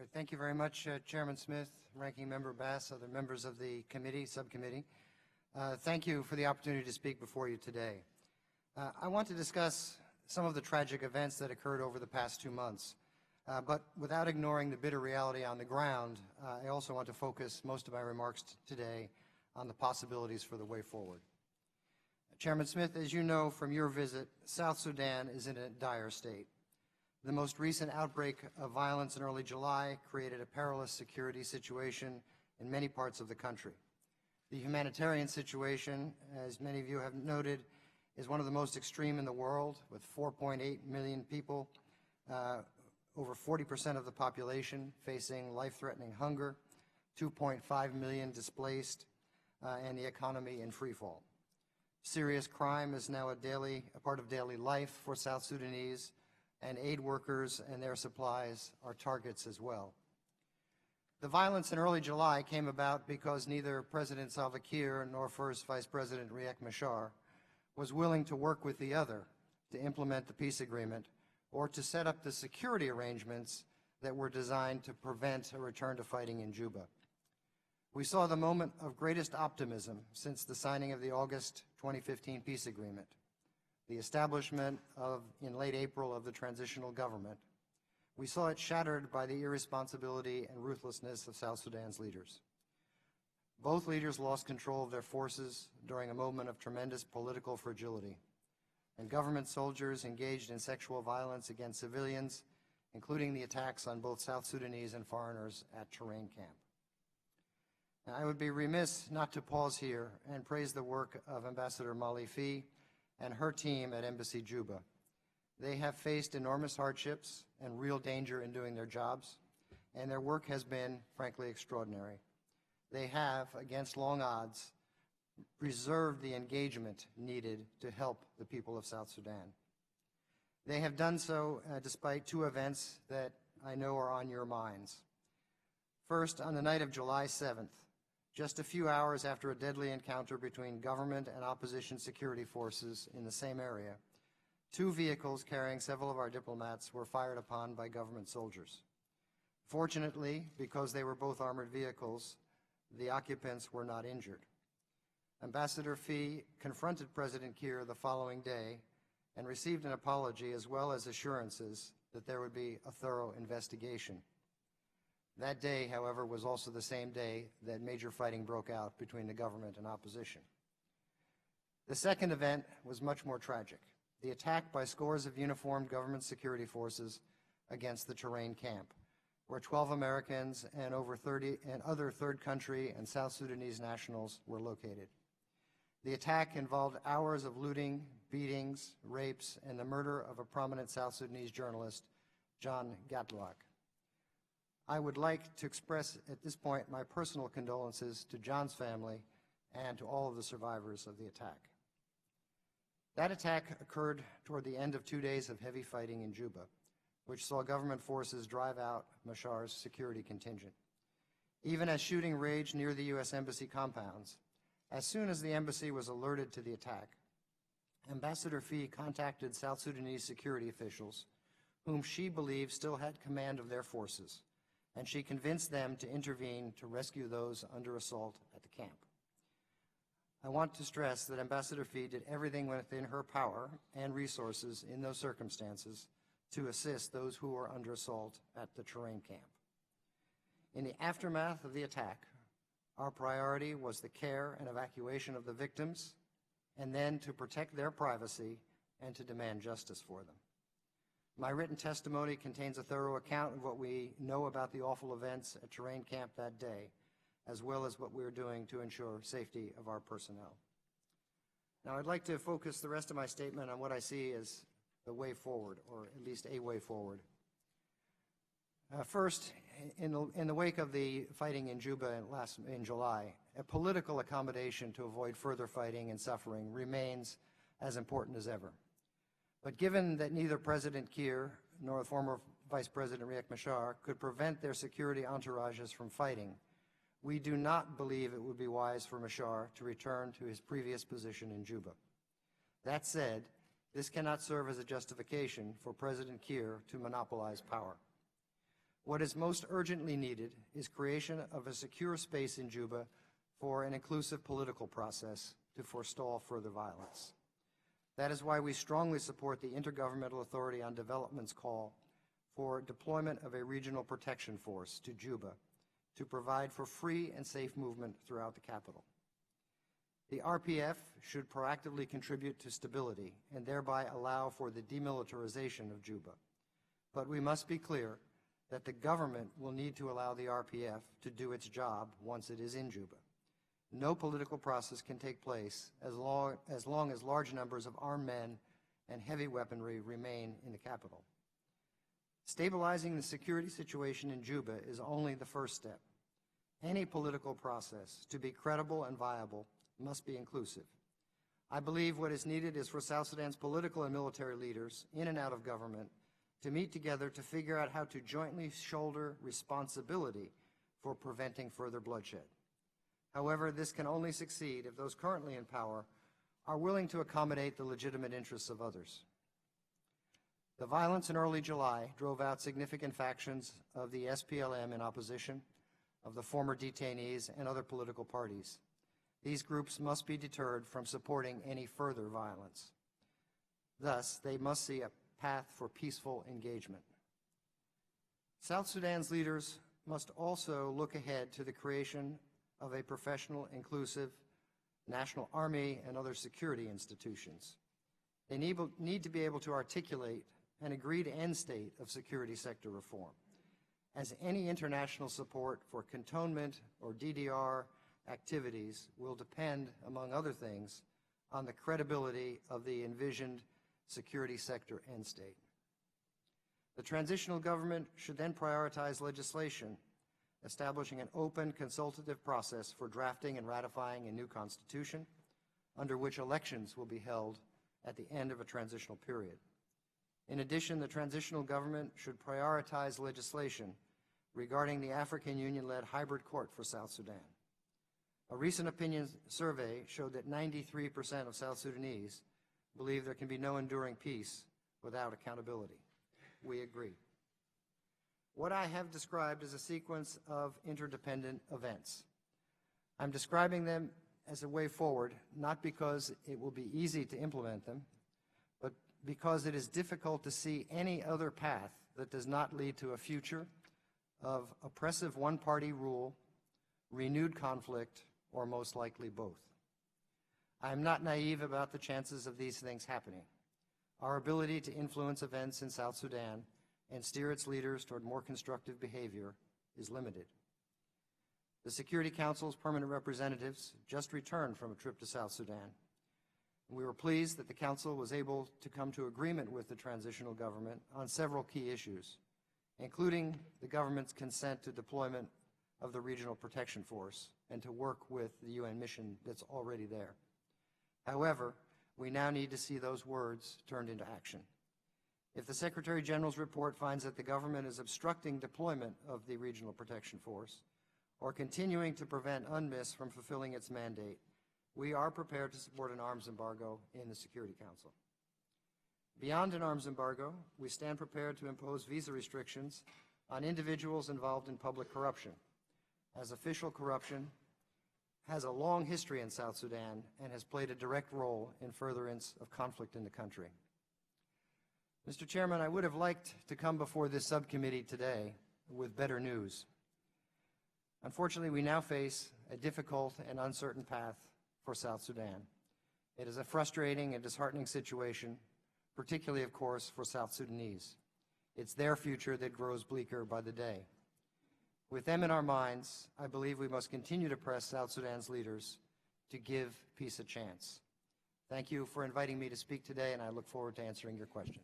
Great. Thank you very much, Chairman Smith, Ranking Member Bass, other members of the subcommittee. Thank you for the opportunity to speak before you today. I want to discuss some of the tragic events that occurred over the past 2 months, but without ignoring the bitter reality on the ground, I also want to focus most of my remarks today on the possibilities for the way forward. Chairman Smith, as you know from your visit, South Sudan is in a dire state. The most recent outbreak of violence in early July created a perilous security situation in many parts of the country. The humanitarian situation, as many of you have noted, is one of the most extreme in the world, with 4.8 million people, over 40% of the population facing life-threatening hunger, 2.5 million displaced, and the economy in freefall. Serious crime is now a part of daily life for South Sudanese, and aid workers and their supplies are targets as well. The violence in early July came about because neither President Salva Kiir nor First Vice President Riek Machar was willing to work with the other to implement the peace agreement or to set up the security arrangements that were designed to prevent a return to fighting in Juba. We saw the moment of greatest optimism since the signing of the August 2015 peace agreement, the establishment in late April of the transitional government. We saw it shattered by the irresponsibility and ruthlessness of South Sudan's leaders. Both leaders lost control of their forces during a moment of tremendous political fragility, and government soldiers engaged in sexual violence against civilians, including the attacks on both South Sudanese and foreigners at Terrain Camp. Now, I would be remiss not to pause here and praise the work of Ambassador Molly Fee and her team at Embassy Juba. They have faced enormous hardships and real danger in doing their jobs, and their work has been, frankly, extraordinary. They have, against long odds, preserved the engagement needed to help the people of South Sudan. They have done so despite 2 events that I know are on your minds. First, on the night of July 7th, just a few hours after a deadly encounter between government and opposition security forces in the same area, 2 vehicles carrying several of our diplomats were fired upon by government soldiers. Fortunately, because they were both armored vehicles, the occupants were not injured. Ambassador Fee confronted President Kiir the following day and received an apology as well as assurances that there would be a thorough investigation. That day, however, was also the same day that major fighting broke out between the government and opposition. The second event was much more tragic: the attack by scores of uniformed government security forces against the Terrain Camp, where 12 Americans and over 30 and other third country and South Sudanese nationals were located. The attack involved hours of looting, beatings, rapes, and the murder of a prominent South Sudanese journalist, John Gatluak. I would like to express at this point my personal condolences to John's family and to all of the survivors of the attack. That attack occurred toward the end of 2 days of heavy fighting in Juba, which saw government forces drive out Machar's security contingent. Even as shooting raged near the U.S. Embassy compounds, as soon as the embassy was alerted to the attack, Ambassador Fee contacted South Sudanese security officials, whom she believed still had command of their forces, and she convinced them to intervene to rescue those under assault at the camp. I want to stress that Ambassador Fee did everything within her power and resources in those circumstances to assist those who were under assault at the Terrain Camp. In the aftermath of the attack, our priority was the care and evacuation of the victims, and then to protect their privacy and to demand justice for them. My written testimony contains a thorough account of what we know about the awful events at Terrain Camp that day, as well as what we are doing to ensure safety of our personnel. Now, I'd like to focus the rest of my statement on what I see as the way forward, or at least a way forward. First, in the wake of the fighting in Juba in July, a political accommodation to avoid further fighting and suffering remains as important as ever. But given that neither President Kiir nor former Vice President Riek Machar could prevent their security entourages from fighting, we do not believe it would be wise for Machar to return to his previous position in Juba. That said, this cannot serve as a justification for President Kiir to monopolize power. What is most urgently needed is creation of a secure space in Juba for an inclusive political process to forestall further violence. That is why we strongly support the Intergovernmental Authority on Development's call for deployment of a regional protection force to Juba to provide for free and safe movement throughout the capital. The RPF should proactively contribute to stability and thereby allow for the demilitarization of Juba. But we must be clear that the government will need to allow the RPF to do its job once it is in Juba. No political process can take place as long as large numbers of armed men and heavy weaponry remain in the capital. Stabilizing the security situation in Juba is only the first step. Any political process, to be credible and viable, must be inclusive. I believe what is needed is for South Sudan's political and military leaders, in and out of government, to meet together to figure out how to jointly shoulder responsibility for preventing further bloodshed. However, this can only succeed if those currently in power are willing to accommodate the legitimate interests of others. The violence in early July drove out significant factions of the SPLM in opposition, of the former detainees, and other political parties. These groups must be deterred from supporting any further violence. Thus, they must see a path for peaceful engagement. South Sudan's leaders must also look ahead to the creation of a professional, inclusive national army and other security institutions. They need to be able to articulate an agreed end state of security sector reform, as any international support for cantonment or DDR activities will depend, among other things, on the credibility of the envisioned security sector end state. The transitional government should then prioritize legislation establishing an open consultative process for drafting and ratifying a new constitution, under which elections will be held at the end of a transitional period. In addition, the transitional government should prioritize legislation regarding the African Union-led hybrid court for South Sudan. A recent opinion survey showed that 93% of South Sudanese believe there can be no enduring peace without accountability. We agree. What I have described is a sequence of interdependent events. I'm describing them as a way forward, not because it will be easy to implement them, but because it is difficult to see any other path that does not lead to a future of oppressive one-party rule, renewed conflict, or most likely both. I am not naive about the chances of these things happening. Our ability to influence events in South Sudan and steer its leaders toward more constructive behavior is limited. The Security Council's permanent representatives just returned from a trip to South Sudan. We were pleased that the Council was able to come to agreement with the transitional government on several key issues, including the government's consent to deployment of the Regional Protection Force and to work with the UN mission that's already there. However, we now need to see those words turned into action. If the Secretary General's report finds that the government is obstructing deployment of the Regional Protection Force or continuing to prevent UNMISS from fulfilling its mandate, we are prepared to support an arms embargo in the Security Council. Beyond an arms embargo, we stand prepared to impose visa restrictions on individuals involved in public corruption, as official corruption has a long history in South Sudan and has played a direct role in furtherance of conflict in the country. Mr. Chairman, I would have liked to come before this subcommittee today with better news. Unfortunately, we now face a difficult and uncertain path for South Sudan. It is a frustrating and disheartening situation, particularly, of course, for South Sudanese. It's their future that grows bleaker by the day. With them in our minds, I believe we must continue to press South Sudan's leaders to give peace a chance. Thank you for inviting me to speak today, and I look forward to answering your questions.